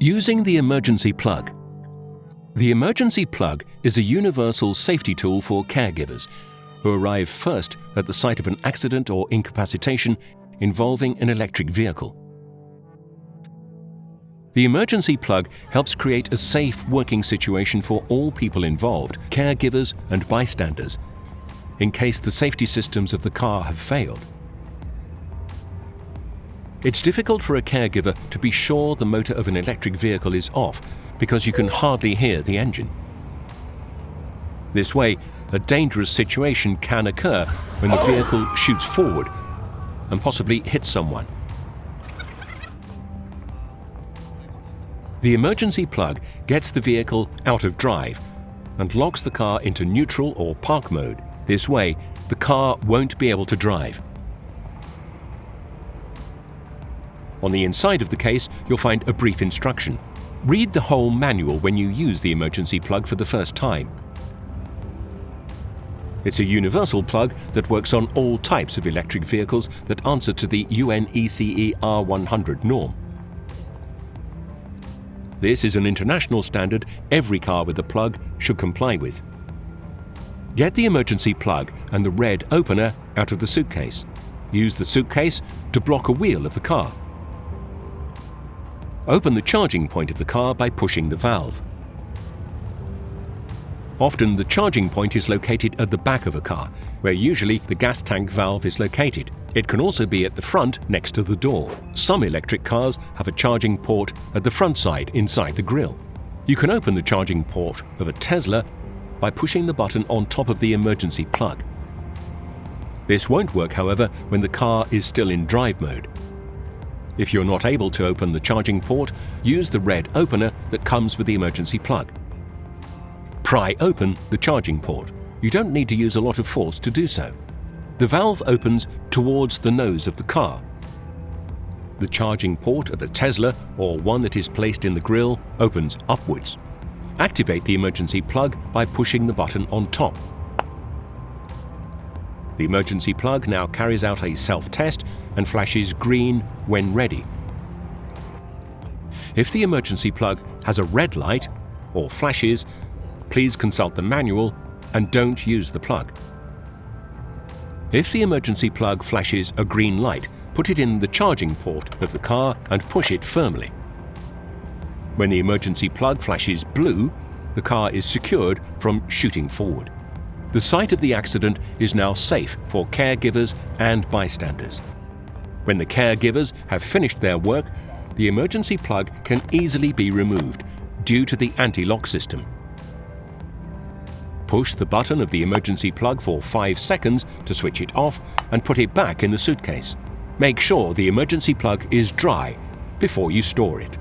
Using the emergency plug. The emergency plug is a universal safety tool for caregivers who arrive first at the site of an accident or incapacitation involving an electric vehicle. The emergency plug helps create a safe working situation for all people involved, caregivers and bystanders, in case the safety systems of the car have failed. It's difficult for a caregiver to be sure the motor of an electric vehicle is off because you can hardly hear the engine. This way, a dangerous situation can occur when the vehicle shoots forward and possibly hits someone. The emergency plug gets the vehicle out of drive and locks the car into neutral or park mode. This way, the car won't be able to drive. On the inside of the case, you'll find a brief instruction. Read the whole manual when you use the emergency plug for the first time. It's a universal plug that works on all types of electric vehicles that answer to the UNECE R100 norm. This is an international standard every car with a plug should comply with. Get the emergency plug and the red opener out of the suitcase. Use the suitcase to block a wheel of the car. Open the charging point of the car by pushing the valve. Often the charging point is located at the back of a car, where usually the gas tank valve is located. It can also be at the front next to the door. Some electric cars have a charging port at the front side inside the grille. You can open the charging port of a Tesla by pushing the button on top of the emergency plug. This won't work, however, when the car is still in drive mode. If you're not able to open the charging port, use the red opener that comes with the emergency plug. Pry open the charging port. You don't need to use a lot of force to do so. The valve opens towards the nose of the car. The charging port of a Tesla or one that is placed in the grille opens upwards. Activate the emergency plug by pushing the button on top. The emergency plug now carries out a self-test and flashes green when ready. If the emergency plug has a red light or flashes, please consult the manual and don't use the plug. If the emergency plug flashes a green light, put it in the charging port of the car and push it firmly. When the emergency plug flashes blue, the car is secured from shooting forward. The site of the accident is now safe for caregivers and bystanders. When the caregivers have finished their work, the emergency plug can easily be removed due to the anti-lock system. Push the button of the emergency plug for 5 seconds to switch it off and put it back in the suitcase. Make sure the emergency plug is dry before you store it.